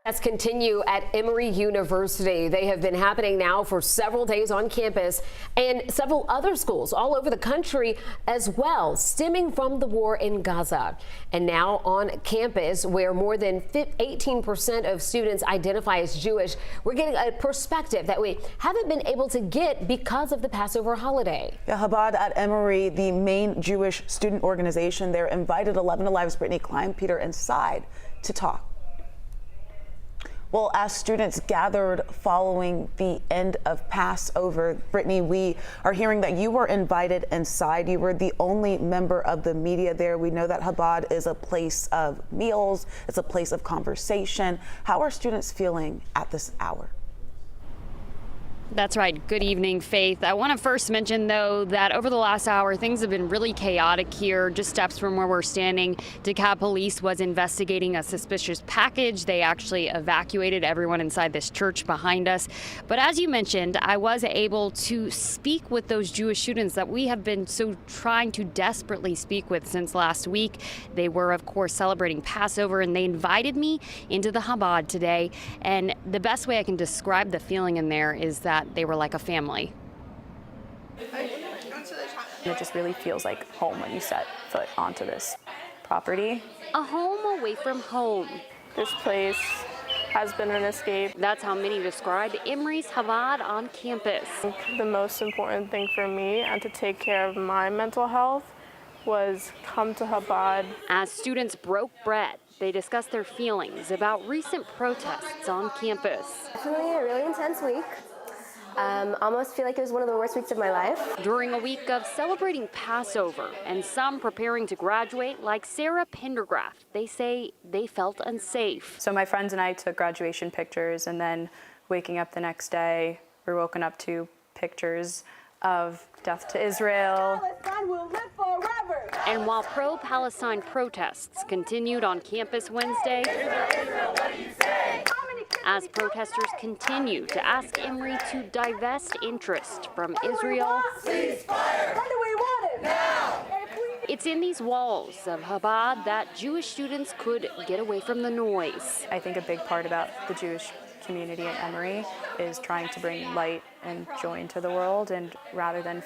Let's continue at Emory University. They have been happening now for several days on campus and several other schools all over the country as well, stemming from the war in Gaza. And now on campus, where more than 18% of students identify as Jewish, we're getting a perspective that we haven't been able to get because of the Passover holiday. Yeah, Chabad at Emory, the main Jewish student organization there, invited 11 Alive's Brittany Klein-Peter inside to talk. Well, as students gathered following the end of Passover, Brittany, we are hearing that you were invited inside. You were the only member of the media there. We know that Chabad is a place of meals. It's a place of conversation. How are students feeling at this hour? That's right. Good evening, Faith. I want to first mention, though, that over the last hour, things have been really chaotic here. Just steps from where we're standing, DeKalb Police was investigating a suspicious package. They actually evacuated everyone inside this church behind us. But as you mentioned, I was able to speak with those Jewish students that we have been so trying to desperately speak with since last week. They were, of course, celebrating Passover, and they invited me into the Chabad today. And the best way I can describe the feeling in there is that they were like a family. It just really feels like home when you set foot onto this property. A home away from home. This place has been an escape. That's how many describe Emory's Chabad on campus. The most important thing for me and to take care of my mental health was come to Chabad. As students broke bread, they discussed their feelings about recent protests on campus. Definitely a really intense week. Almost feel like it was one of the worst weeks of my life. During a week of celebrating Passover and some preparing to graduate, like Sarah Pendergraft, they say they felt unsafe. So my friends and I took graduation pictures, and then waking up the next day, we're woken up to pictures of death to Israel. Palestine will live forever. And while pro-Palestine protests continued on campus Wednesday, as protesters continue to ask Emory to divest interest from Israel, it's in these walls of Chabad that Jewish students could get away from the noise. I think a big part about the Jewish community at Emory is trying to bring light and joy into the world, and rather than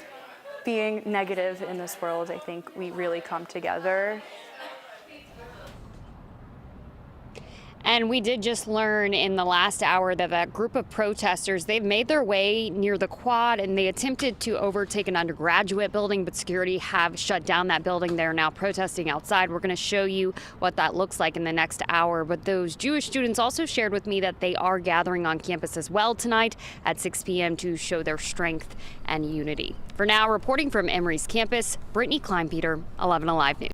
being negative in this world, I think we really come together. And we did just learn in the last hour that that group of protesters, they've made their way near the quad, and they attempted to overtake an undergraduate building, but security have shut down that building. They're now protesting outside. We're going to show you what that looks like in the next hour. But those Jewish students also shared with me that they are gathering on campus as well tonight at 6 p.m. to show their strength and unity. For now, reporting from Emory's campus, Brittany Klein-Peter, 11 Alive News.